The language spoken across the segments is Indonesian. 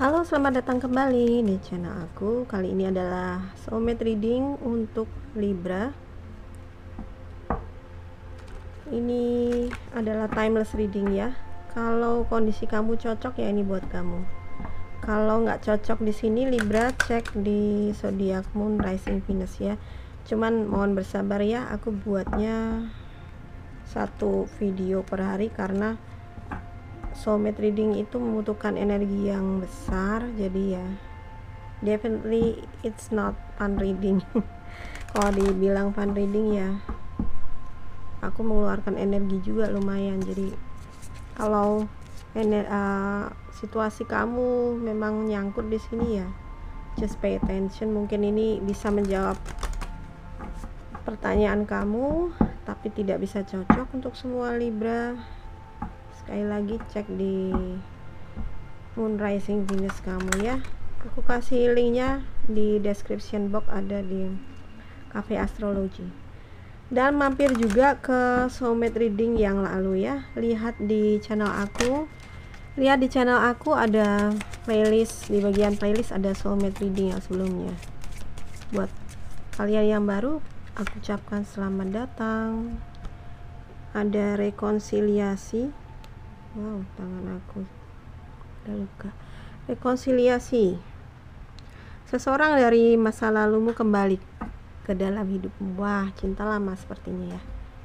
Halo, selamat datang kembali di channel aku. Kali ini adalah soulmate reading untuk Libra. Ini adalah timeless reading ya. Kalau kondisi kamu cocok ya ini buat kamu. Kalau nggak cocok di sini Libra, cek di zodiak Moon, Rising, Venus ya. Cuman mohon bersabar ya, aku buatnya satu video per hari karena soulmate reading itu membutuhkan energi yang besar, jadi ya definitely it's not fun reading. Kalau dibilang fun reading ya aku mengeluarkan energi juga lumayan. Jadi kalau situasi kamu memang nyangkut di sini ya just pay attention. Mungkin ini bisa menjawab pertanyaan kamu tapi tidak bisa cocok untuk semua Libra. Sekali lagi cek di Moon, Rising, Venus kamu ya. Aku kasih linknya di description box, ada di Cafe Astrology. Dan mampir juga ke soulmate reading yang lalu ya. Lihat di channel aku. Lihat di channel aku ada playlist, di bagian playlist ada soulmate reading yang sebelumnya. Buat kalian yang baru, aku ucapkan selamat datang. Ada rekonsiliasi. Wow, tangan aku udah luka. Rekonsiliasi. Seseorang dari masa lalumu kembali ke dalam hidupmu. Wah, cinta lama sepertinya ya.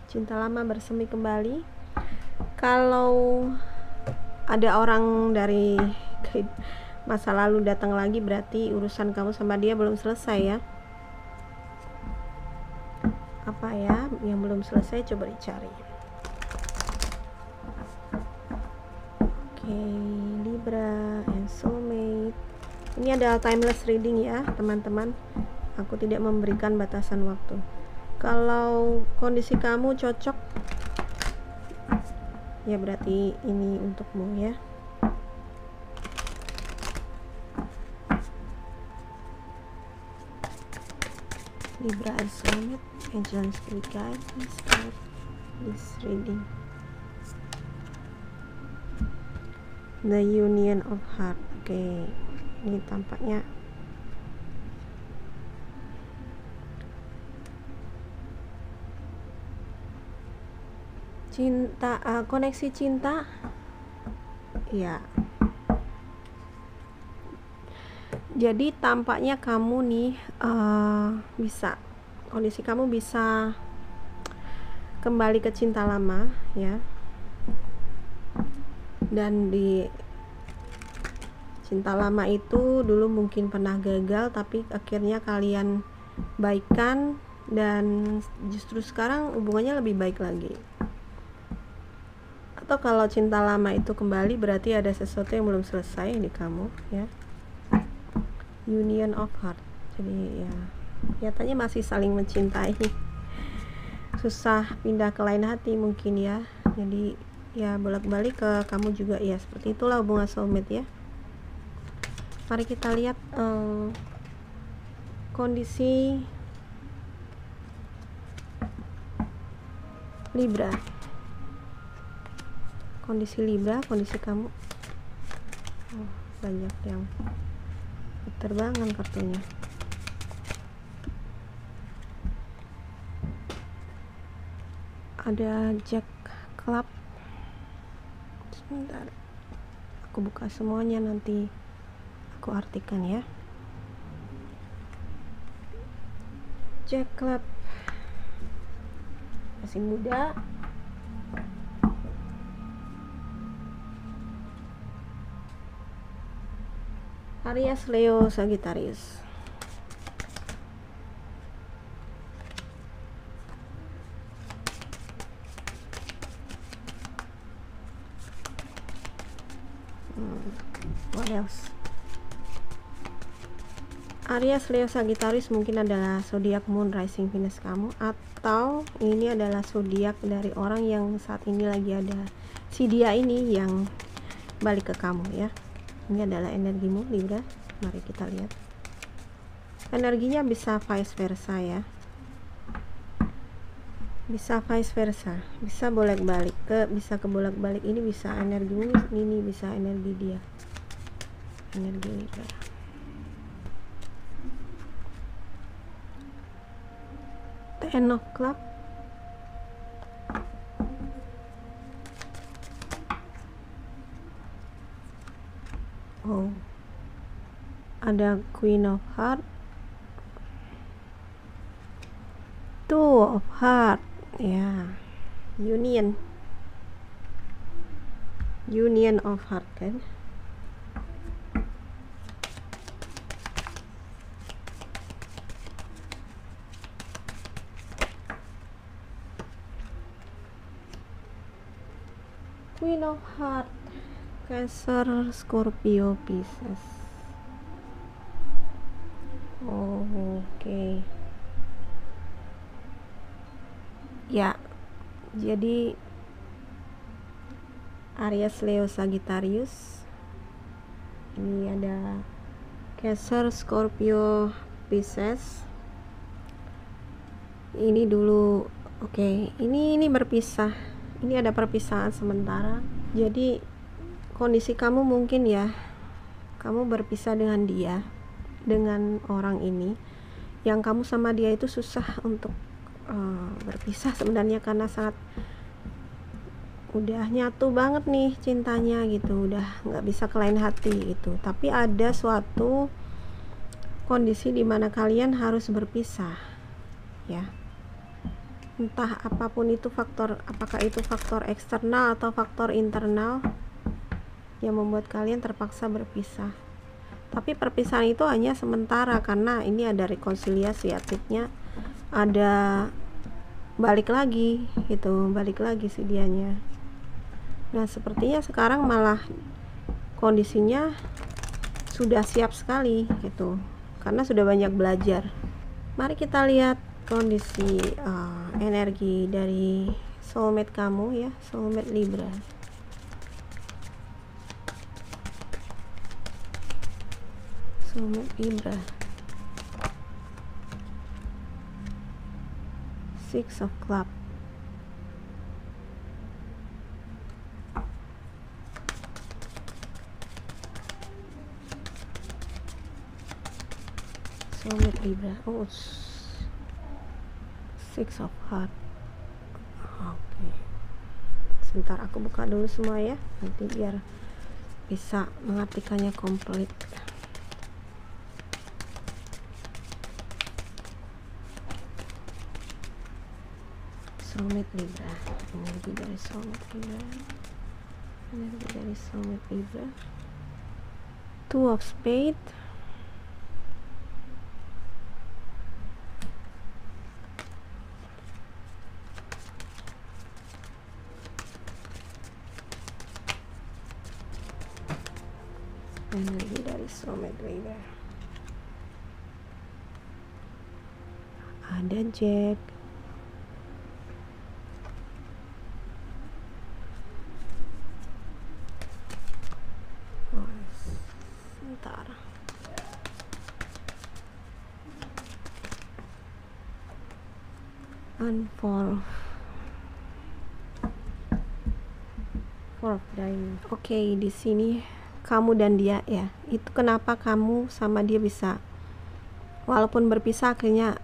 Cinta lama bersemi kembali. Kalau ada orang dari masa lalu datang lagi, berarti urusan kamu sama dia belum selesai ya. Apa ya yang belum selesai, coba dicari. Oke, Libra and soulmate. Ini adalah timeless reading ya teman-teman. Aku tidak memberikan batasan waktu. Kalau kondisi kamu cocok ya berarti ini untukmu ya. Libra and soulmate, angel and spirit guide, please start this reading. The union of heart. Oke, ini tampaknya cinta, koneksi cinta ya. Jadi tampaknya kamu nih bisa, kondisi kamu bisa kembali ke cinta lama ya. Dan di cinta lama itu dulu mungkin pernah gagal, tapi akhirnya kalian baikan dan justru sekarang hubungannya lebih baik lagi. Atau kalau cinta lama itu kembali, berarti ada sesuatu yang belum selesai di kamu ya. Union of heart. Jadi ya nyatanya masih saling mencintai. Susah pindah ke lain hati mungkin ya. Jadi ya bolak-balik ke kamu juga ya. Seperti itulah hubungan soulmate ya. Mari kita lihat kondisi Libra. Kondisi Libra, kondisi kamu. Oh, banyak yang terbangan kartunya. Ada Jack Club. Sebentar, aku buka semuanya, nanti aku artikan ya. Jack Club masih muda, Aries, Leo, Sagittarius. What else? Aries, Leo, Sagittarius mungkin adalah zodiak Moon, Rising, Venus kamu, atau ini adalah zodiak dari orang yang saat ini lagi ada, si dia ini yang balik ke kamu ya. Ini adalah energimu Libra. Mari kita lihat. Energinya bisa vice versa ya. Bisa vice versa, bisa bolak-balik, bisa ke bolak-balik. Ini bisa energimu, ini bisa energi dia. energi Libra. Ten of Club, oh ada Queen of Heart, Two of Heart, ya, Union of Heart kan. Queen of Heart, Cancer, Scorpio, Pisces. Oke. Ya, jadi Aries, Leo, Sagittarius. Ini ada Cancer, Scorpio, Pisces. Ini dulu, oke. Ini berpisah. Ini ada perpisahan sementara. Jadi kondisi kamu mungkin ya, kamu berpisah dengan dia, dengan orang ini, yang kamu sama dia itu susah untuk berpisah sebenarnya, karena sangat udah nyatu banget nih cintanya gitu, udah nggak bisa ke lain hati gitu. Tapi ada suatu kondisi dimana kalian harus berpisah ya, entah apapun itu faktor, apakah itu faktor eksternal atau faktor internal yang membuat kalian terpaksa berpisah. Tapi perpisahan itu hanya sementara, karena ini ada rekonsiliasi, artinya ada balik lagi gitu, balik lagi si dianya. Nah sepertinya sekarang malah kondisinya sudah siap sekali gitu, karena sudah banyak belajar. Mari kita lihat kondisi energi dari soulmate kamu ya, soulmate Libra. Soulmate Libra. Six of Club. Soulmate Libra. Oh, Six of Heart. Oke. Sebentar aku buka dulu semua ya, nanti biar bisa mengartikannya komplit. Soulmate Libra. Energi dari soulmate Libra. Energi dari soulmate Libra. Two of Spades. Energi dari soulmate Libra. Ada Jack. Sebentar. And four of Diamond. Oke, di sini kamu dan dia ya, itu kenapa kamu sama dia bisa walaupun berpisah akhirnya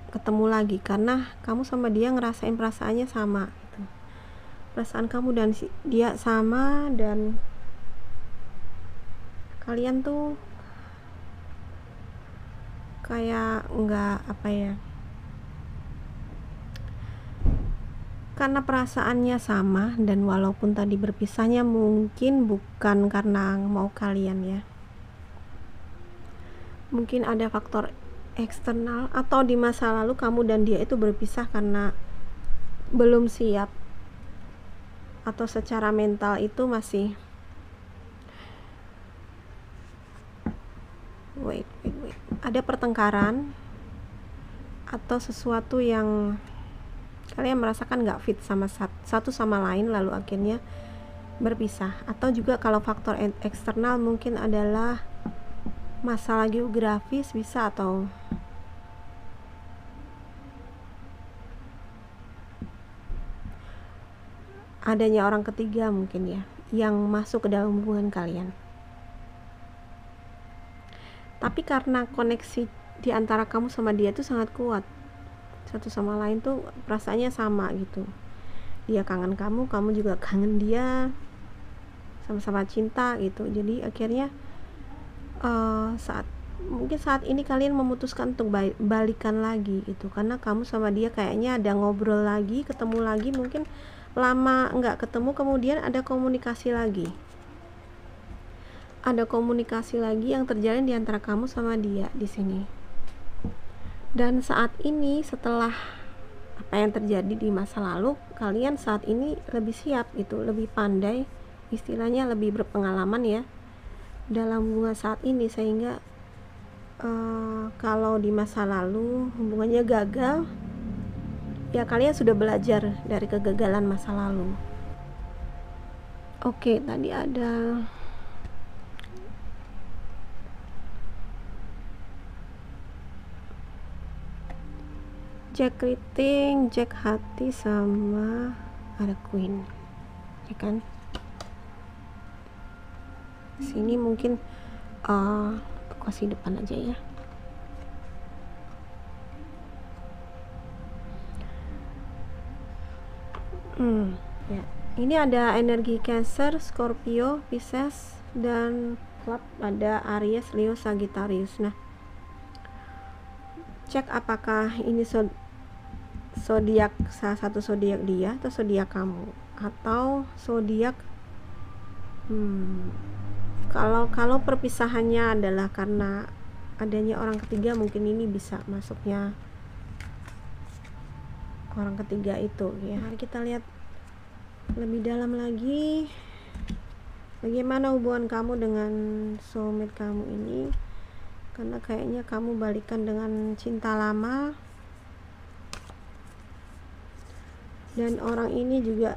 ketemu lagi, karena kamu sama dia ngerasain perasaannya sama gitu. Perasaan kamu dan dia sama, dan kalian tuh kayak nggak apa ya, karena perasaannya sama, dan walaupun tadi berpisahnya mungkin bukan karena mau kalian ya, mungkin ada faktor eksternal, atau di masa lalu kamu dan dia itu berpisah karena belum siap, atau secara mental itu masih wait, ada pertengkaran atau sesuatu yang kalian merasakan nggak fit sama satu sama lain, lalu akhirnya berpisah. Atau juga kalau faktor eksternal mungkin adalah masalah geografis bisa, atau adanya orang ketiga mungkin ya, yang masuk ke dalam hubungan kalian. tapi karena koneksi di antara kamu sama dia tuh sangat kuat, satu sama lain tuh perasaannya sama gitu. Dia kangen kamu, kamu juga kangen dia, sama-sama cinta gitu. Jadi akhirnya mungkin saat ini kalian memutuskan untuk balikan lagi gitu, karena kamu sama dia kayaknya ada ngobrol lagi, ketemu lagi, mungkin lama nggak ketemu, kemudian ada komunikasi lagi yang terjalin di antara kamu sama dia di sini. Dan saat ini setelah apa yang terjadi di masa lalu, kalian saat ini lebih siap gitu, lebih pandai, istilahnya lebih berpengalaman ya dalam hubungan saat ini, sehingga kalau di masa lalu hubungannya gagal, ya kalian sudah belajar dari kegagalan masa lalu. Oke, tadi ada Jack keriting, Jack hati, sama ada Queen, ya kan? Sini mungkin kasih depan aja ya. Ya. Ini ada energi Cancer, Scorpio, Pisces, dan Club ada Aries, Leo, Sagittarius. Nah, cek apakah ini zodiak salah satu zodiak dia atau zodiak kamu, atau zodiak kalau perpisahannya adalah karena adanya orang ketiga, mungkin ini bisa masuknya orang ketiga itu ya. Mari kita lihat lebih dalam lagi bagaimana hubungan kamu dengan soulmate kamu ini, karena kayaknya kamu balikan dengan cinta lama, dan orang ini juga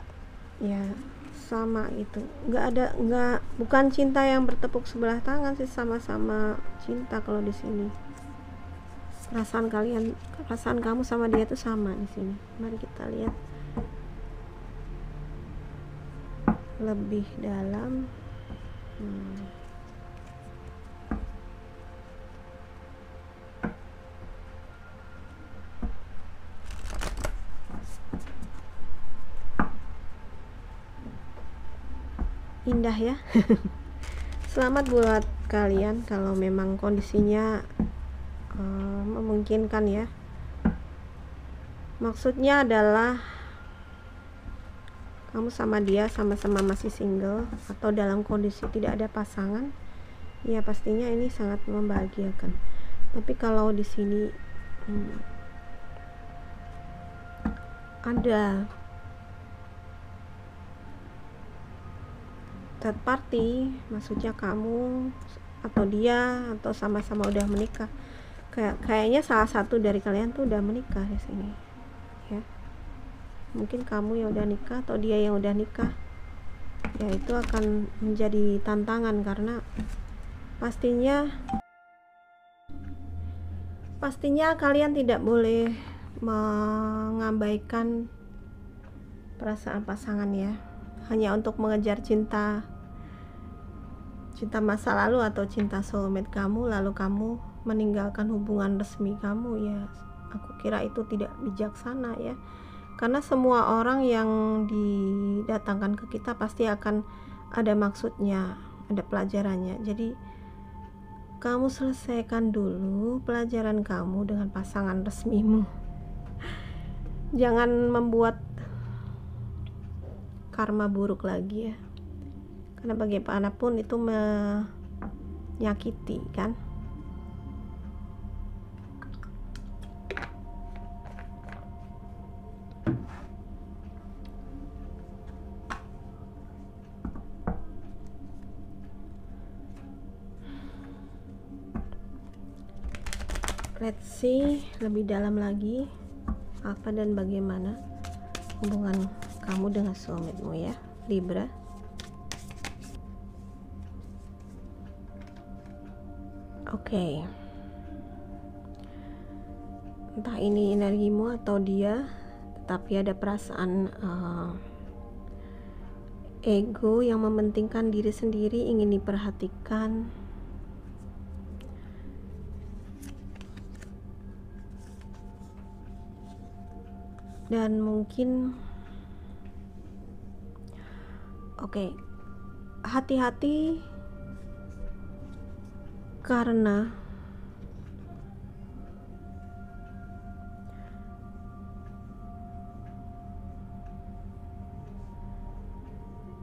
ya sama itu, bukan cinta yang bertepuk sebelah tangan sih, sama-sama cinta. Kalau di sini perasaan kamu sama dia tuh sama di sini. Mari kita lihat lebih dalam. Indah ya. Selamat buat kalian kalau memang kondisinya memungkinkan ya. Maksudnya adalah kamu sama dia sama-sama masih single atau dalam kondisi tidak ada pasangan, ya pastinya ini sangat membahagiakan. Tapi kalau di sini ada third party, maksudnya kamu atau dia atau sama-sama udah menikah, kayaknya salah satu dari kalian tuh udah menikah di sini ya. Mungkin kamu yang udah nikah atau dia yang udah nikah, ya itu akan menjadi tantangan, karena pastinya kalian tidak boleh mengabaikan perasaan pasangan ya, hanya untuk mengejar cinta masa lalu atau cinta soulmate kamu, lalu kamu meninggalkan hubungan resmi kamu. Ya aku kira itu tidak bijaksana ya, karena semua orang yang didatangkan ke kita pasti akan ada maksudnya, ada pelajarannya. Jadi kamu selesaikan dulu pelajaran kamu dengan pasangan resmimu. Jangan membuat karma buruk lagi ya, karena bagaimanapun itu menyakiti kan. Let's see lebih dalam lagi apa dan bagaimana hubungan kamu dengan soulmate-mu ya, Libra. Oke. Entah ini energimu atau dia, tetapi ada perasaan ego yang mementingkan diri sendiri, ingin diperhatikan. Dan mungkin hati-hati karena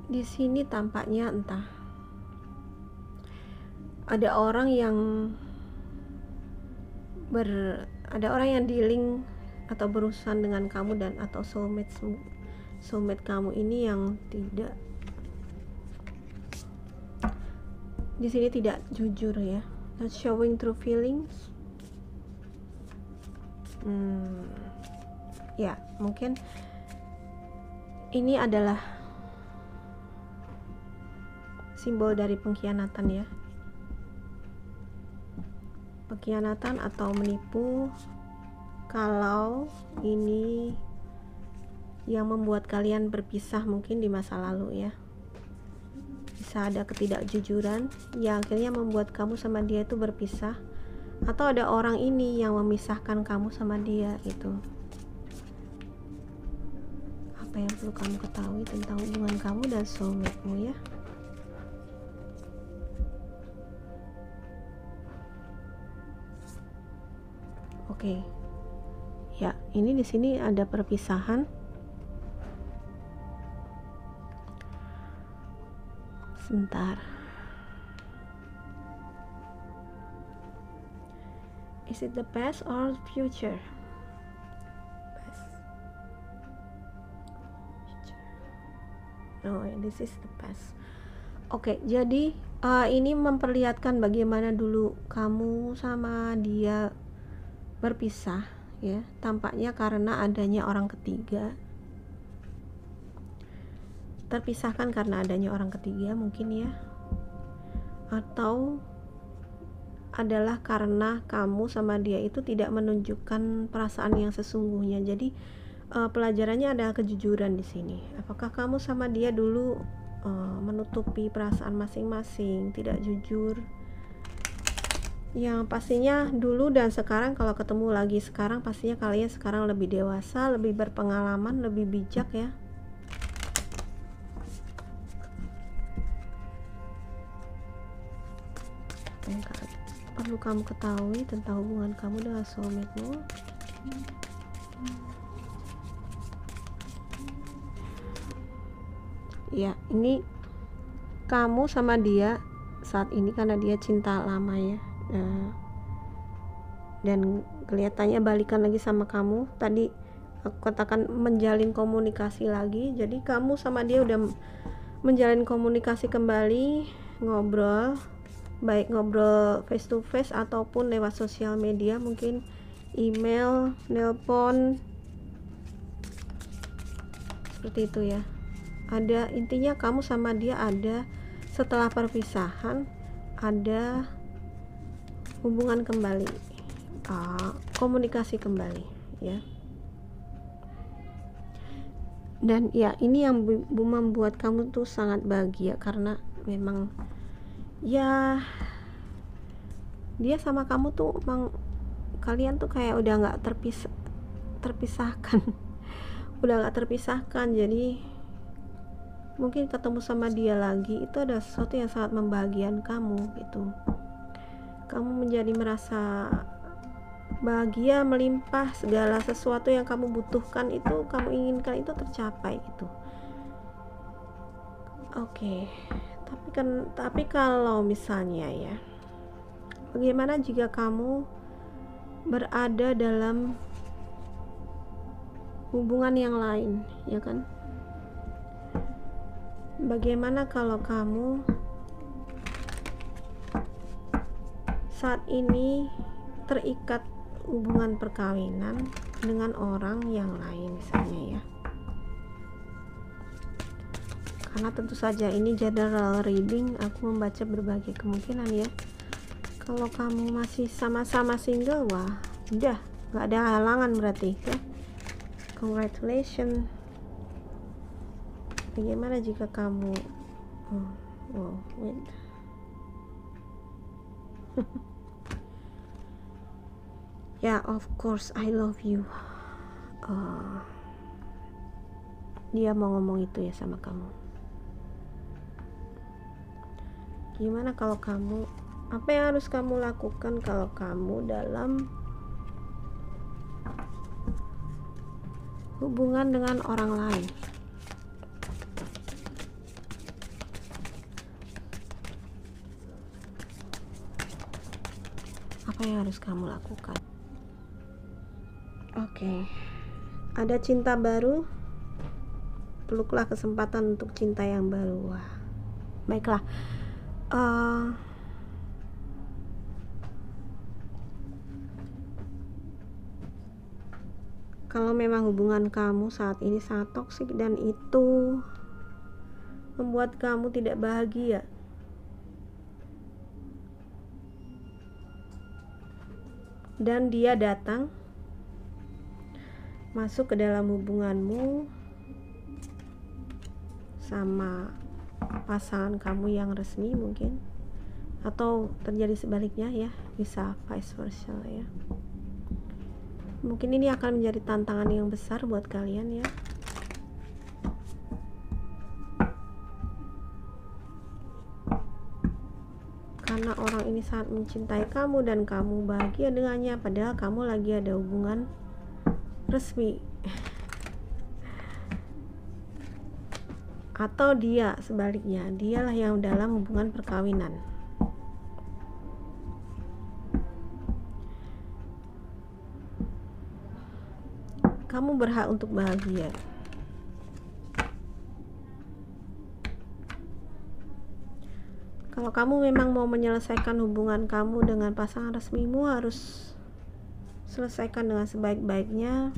di sini tampaknya entah ada orang yang dealing atau berurusan dengan kamu dan atau soulmate kamu ini yang tidak di sini tidak jujur ya, not showing true feelings. Ya mungkin ini adalah simbol dari pengkhianatan ya, pengkhianatan atau menipu. Kalau ini yang membuat kalian berpisah mungkin di masa lalu ya, bisa ada ketidakjujuran yang akhirnya membuat kamu sama dia itu berpisah, atau ada orang ini yang memisahkan kamu sama dia gitu. Apa yang perlu kamu ketahui tentang hubungan kamu dan soulmate-mu ya? Ya, ini di sini ada perpisahan. Sebentar. Is it the past or future? Past. No, this is the past. Jadi ini memperlihatkan bagaimana dulu kamu sama dia berpisah ya, tampaknya karena adanya orang ketiga, terpisahkan karena adanya orang ketiga mungkin ya, atau adalah karena kamu sama dia itu tidak menunjukkan perasaan yang sesungguhnya. Jadi pelajarannya adalah kejujuran di sini. Apakah kamu sama dia dulu menutupi perasaan masing-masing, tidak jujur? Yang pastinya dulu dan sekarang kalau ketemu lagi sekarang, pastinya kalian sekarang lebih dewasa, lebih berpengalaman, lebih bijak ya. Yang perlu kamu ketahui tentang hubungan kamu dengan soulmate-mu. Ya, ini kamu sama dia saat ini karena dia cinta lama ya. Dan kelihatannya balikan lagi sama kamu. Tadi aku katakan menjalin komunikasi lagi. Jadi kamu sama dia udah menjalin komunikasi kembali, ngobrol, baik ngobrol face to face ataupun lewat sosial media, mungkin email, nelpon, seperti itu ya. Ada, intinya kamu sama dia ada setelah perpisahan, ada hubungan kembali, komunikasi kembali ya. Dan ya ini yang membuat kamu tuh sangat bahagia, karena memang ya dia sama kamu tuh emang kalian tuh kayak udah nggak terpisahkan udah nggak terpisahkan. Jadi mungkin ketemu sama dia lagi itu ada sesuatu yang sangat membahagiakan kamu gitu. Kamu menjadi merasa bahagia, melimpah, segala sesuatu yang kamu butuhkan itu, kamu inginkan itu tercapai gitu. Tapi kalau misalnya ya, bagaimana jika kamu berada dalam hubungan yang lain, ya kan? Bagaimana kalau kamu saat ini terikat hubungan perkawinan dengan orang yang lain misalnya ya? Karena tentu saja ini general reading, aku membaca berbagai kemungkinan ya. Kalau kamu masih sama-sama single, wah udah gak ada halangan berarti ya. Congratulations. Bagaimana jika kamu wait. Yeah, of course I love you. dia mau ngomong itu ya sama kamu. Gimana kalau kamu, apa yang harus kamu lakukan kalau kamu dalam hubungan dengan orang lain? Apa yang harus kamu lakukan? Oke. Ada cinta baru, peluklah kesempatan untuk cinta yang baru. Wah, baiklah. Kalau memang hubungan kamu saat ini sangat toksik dan itu membuat kamu tidak bahagia, dan dia datang masuk ke dalam hubunganmu sama pasangan kamu yang resmi mungkin, atau terjadi sebaliknya ya, bisa vice versa ya. Mungkin ini akan menjadi tantangan yang besar buat kalian ya. Karena orang ini sangat mencintai kamu dan kamu bahagia dengannya, padahal kamu lagi ada hubungan resmi. Atau dia sebaliknya, dialah yang dalam hubungan perkawinan. Kamu berhak untuk bahagia. Kalau kamu memang mau menyelesaikan hubungan kamu dengan pasangan resmimu, harus selesaikan dengan sebaik-baiknya,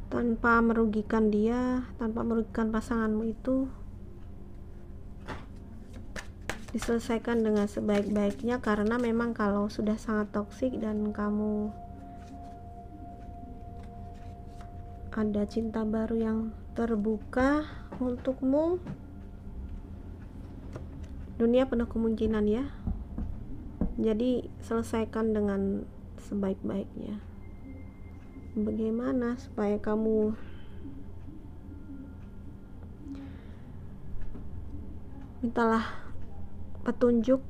tanpa merugikan dia, tanpa merugikan pasanganmu itu. Diselesaikan dengan sebaik-baiknya, karena memang kalau sudah sangat toksik dan kamu ada cinta baru yang terbuka untukmu, dunia penuh kemungkinan ya. Jadi selesaikan dengan sebaik-baiknya. Bagaimana supaya kamu mintalah petunjuk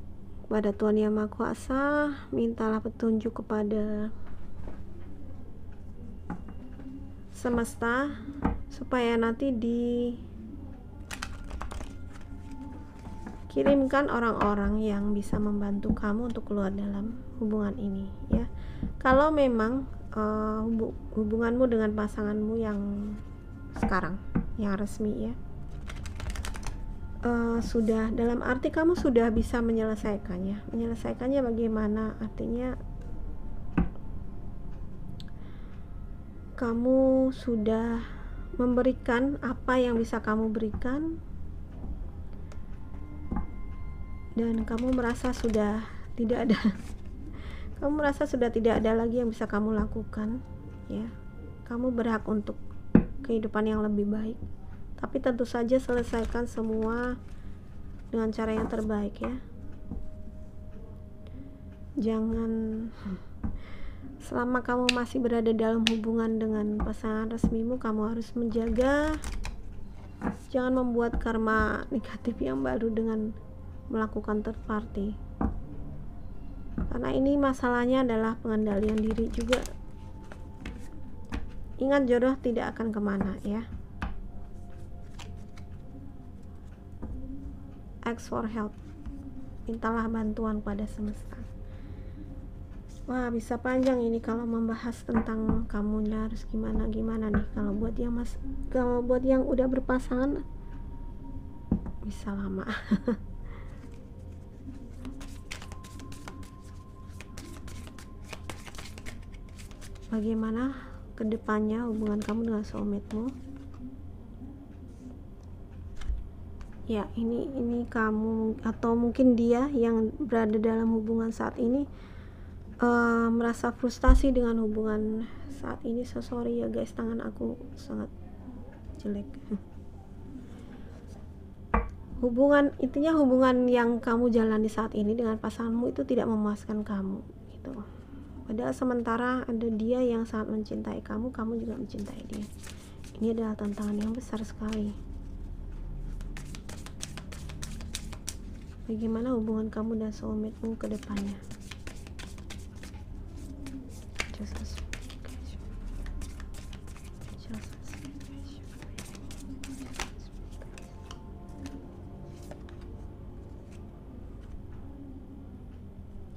kepada Tuhan Yang Maha Kuasa, mintalah petunjuk kepada semesta, supaya nanti dikirimkan orang-orang yang bisa membantu kamu untuk keluar dalam hubungan ini ya. Kalau memang hubunganmu dengan pasanganmu yang sekarang, yang resmi ya, sudah, dalam arti kamu sudah bisa menyelesaikannya. Menyelesaikannya bagaimana? Artinya kamu sudah memberikan apa yang bisa kamu berikan, dan kamu merasa sudah tidak ada kamu merasa sudah tidak ada lagi yang bisa kamu lakukan ya. Kamu berhak untuk kehidupan yang lebih baik, tapi tentu saja selesaikan semua dengan cara yang terbaik ya. Jangan, selama kamu masih berada dalam hubungan dengan pasangan resmimu, kamu harus menjaga, jangan membuat karma negatif yang baru dengan melakukan third party, karena ini masalahnya adalah pengendalian diri juga. Ingat, jodoh tidak akan kemana ya. Ask for help, mintalah bantuan pada semesta. Wah, bisa panjang ini kalau membahas tentang kamunya harus gimana nih. Kalau buat yang udah berpasangan bisa lama. Bagaimana kedepannya hubungan kamu dengan soulmate-mu? Ya, ini kamu atau mungkin dia yang berada dalam hubungan saat ini merasa frustasi dengan hubungan saat ini. So sorry ya guys, tangan aku sangat jelek. Intinya hubungan yang kamu jalani saat ini dengan pasanganmu itu tidak memuaskan kamu gitu. Padahal sementara ada dia yang sangat mencintai kamu, kamu juga mencintai dia. Ini adalah tantangan yang besar sekali. Bagaimana hubungan kamu dan soulmate-mu ke depannya?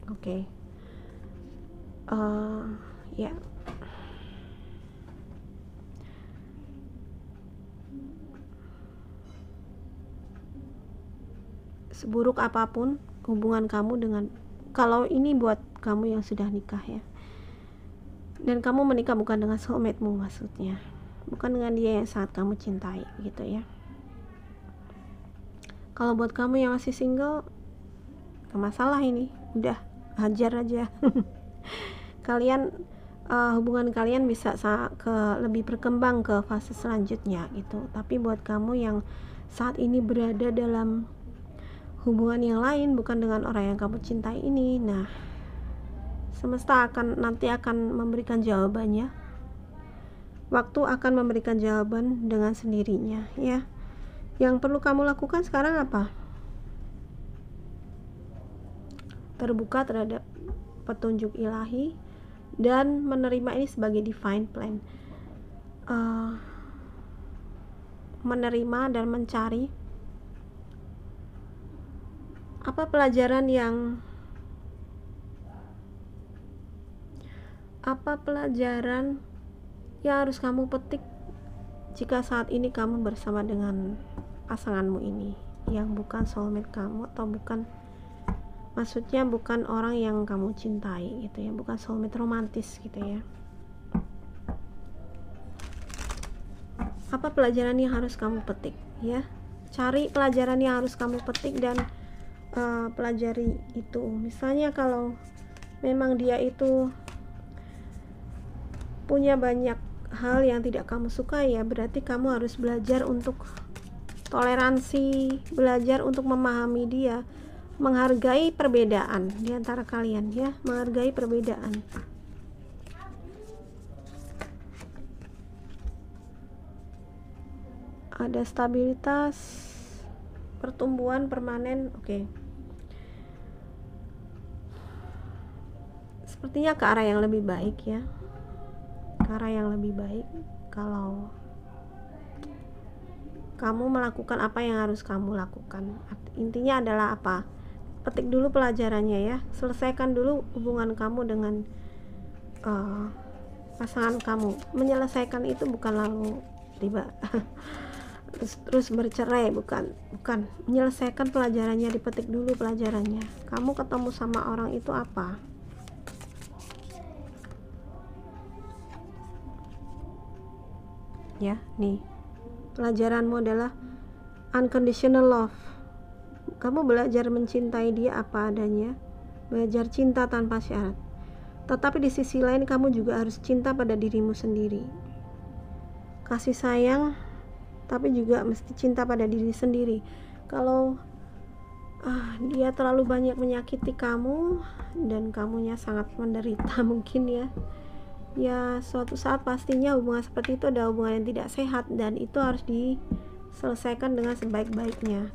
Oke. Ya. Seburuk apapun hubungan kamu dengan, kalau ini buat kamu yang sudah nikah ya, dan kamu menikah bukan dengan soulmate-mu, maksudnya bukan dengan dia yang sangat kamu cintai gitu ya. Kalau buat kamu yang masih single, gak masalah, ini udah hajar aja. Kalian hubungan kalian bisa lebih berkembang ke fase selanjutnya gitu. Tapi buat kamu yang saat ini berada dalam hubungan yang lain, bukan dengan orang yang kamu cintai ini, nah semesta nanti akan memberikan jawabannya. Waktu akan memberikan jawaban dengan sendirinya ya. Yang perlu kamu lakukan sekarang apa? Terbuka terhadap petunjuk ilahi dan menerima ini sebagai divine plan. Menerima dan mencari apa pelajaran yang harus kamu petik jika saat ini kamu bersama dengan pasanganmu ini yang bukan soulmate kamu, atau maksudnya bukan orang yang kamu cintai gitu ya, bukan soulmate romantis gitu ya. Apa pelajaran yang harus kamu petik ya? Cari pelajaran yang harus kamu petik dan pelajari itu. Misalnya kalau memang dia itu punya banyak hal yang tidak kamu suka ya, berarti kamu harus belajar untuk toleransi, belajar untuk memahami dia, menghargai perbedaan di antara kalian ya, menghargai perbedaan. Ada stabilitas, pertumbuhan permanen, oke. Sepertinya ke arah yang lebih baik ya, ke arah yang lebih baik kalau kamu melakukan apa yang harus kamu lakukan. Intinya adalah apa? Petik dulu pelajarannya ya, selesaikan dulu hubungan kamu dengan pasangan kamu. Menyelesaikan itu bukan lalu tiba terus bercerai, bukan. Menyelesaikan pelajarannya, dipetik dulu pelajarannya. Kamu ketemu sama orang itu apa? Ya, nih. Pelajaranmu adalah unconditional love. Kamu belajar mencintai dia apa adanya, belajar cinta tanpa syarat. Tetapi di sisi lain kamu juga harus cinta pada dirimu sendiri. Kasih sayang, tapi juga mesti cinta pada diri sendiri. Kalau dia terlalu banyak menyakiti kamu dan kamunya sangat menderita mungkin ya suatu saat pastinya hubungan seperti itu ada hubungan yang tidak sehat, dan itu harus diselesaikan dengan sebaik-baiknya.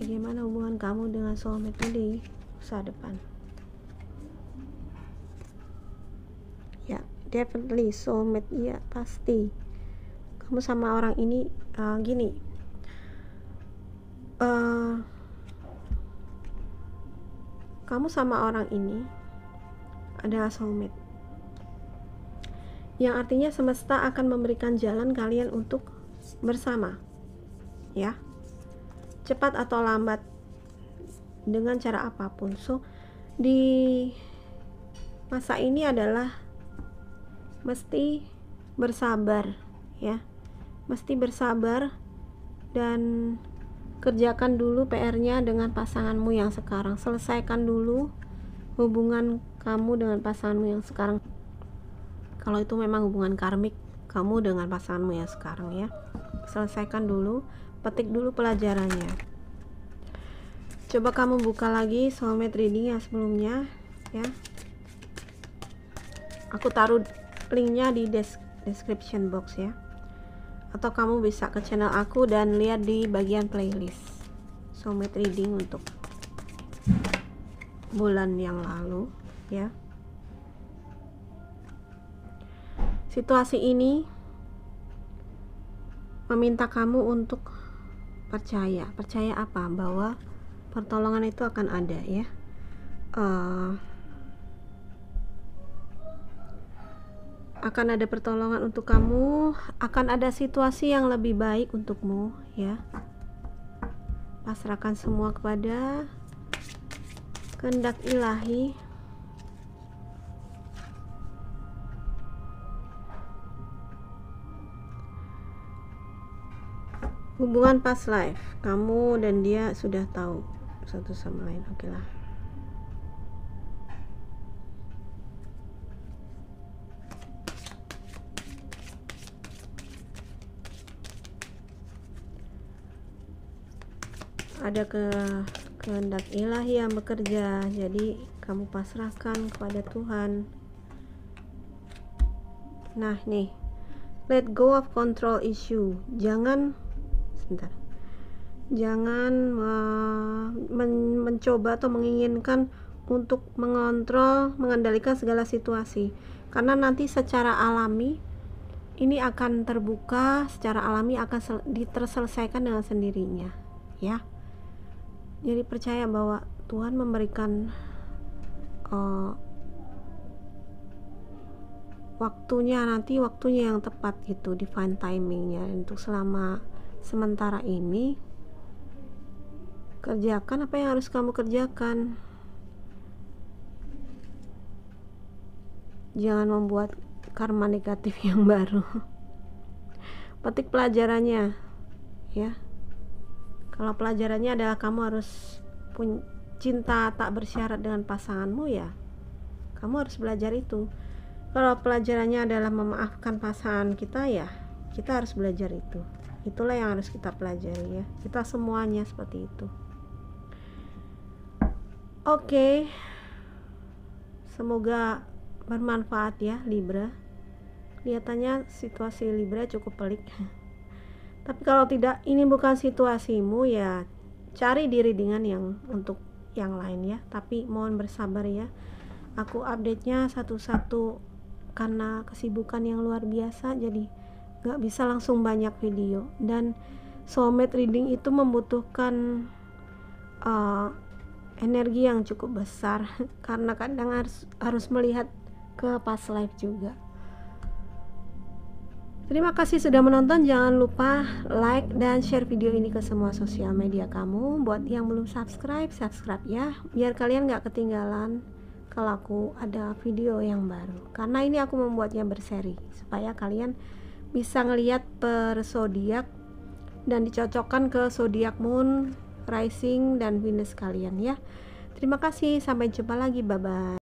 Bagaimana hubungan kamu dengan soulmate di masa depan? Ya, definitely soulmate, ya pasti. Kamu sama orang ini gini, kamu sama orang ini adalah soulmate, yang artinya semesta akan memberikan jalan kalian untuk bersama ya, cepat atau lambat, dengan cara apapun. So di masa ini adalah mesti bersabar ya, mesti bersabar dan kerjakan dulu PR-nya dengan pasanganmu yang sekarang. Selesaikan dulu hubungan kamu dengan pasanganmu yang sekarang. kalau itu memang hubungan karmik kamu dengan pasanganmu ya sekarang ya. Selesaikan dulu, petik dulu pelajarannya. Coba kamu buka lagi soulmate reading yang sebelumnya ya. Aku taruh linknya di description box ya, atau kamu bisa ke channel aku dan lihat di bagian playlist soulmate reading untuk bulan yang lalu ya. Situasi ini meminta kamu untuk percaya apa? Bahwa pertolongan itu akan ada ya. Akan ada pertolongan untuk kamu, akan ada situasi yang lebih baik untukmu ya. Pasrahkan semua kepada kehendak ilahi. Hubungan past life, kamu dan dia sudah tahu satu sama lain. Oke lah. Ada kehendak ilahi yang bekerja, jadi kamu pasrahkan kepada Tuhan. Nah nih, let go of control issue. Jangan mencoba atau menginginkan untuk mengendalikan segala situasi, karena nanti secara alami ini akan terbuka, secara alami akan terselesaikan dengan sendirinya ya. Jadi percaya bahwa Tuhan memberikan waktunya yang tepat gitu, divine timingnya. Untuk sementara ini kerjakan apa yang harus kamu kerjakan, jangan membuat karma negatif yang baru. Petik pelajarannya ya. Kalau pelajarannya adalah kamu harus cinta tak bersyarat dengan pasanganmu ya, kamu harus belajar itu. Kalau pelajarannya adalah memaafkan pasangan kita ya, kita harus belajar itu. Itulah yang harus kita pelajari ya. Kita semuanya seperti itu. Oke. Semoga bermanfaat ya Libra. Kelihatannya situasi Libra cukup pelik. Tapi kalau tidak, ini bukan situasimu ya, cari diri dengan yang untuk yang lain ya. Tapi mohon bersabar ya. Aku update-nya satu-satu karena kesibukan yang luar biasa, jadi gak bisa langsung banyak video. Dan soulmate reading itu membutuhkan energi yang cukup besar karena kadang harus melihat ke past life juga. Terima kasih sudah menonton. Jangan lupa like dan share video ini ke semua sosial media kamu. Buat yang belum subscribe ya, biar kalian gak ketinggalan kalau aku ada video yang baru. Karena ini aku membuatnya berseri supaya kalian bisa ngelihat per zodiak dan dicocokkan ke zodiak moon, rising dan Venus kalian ya. Terima kasih, sampai jumpa lagi, bye bye.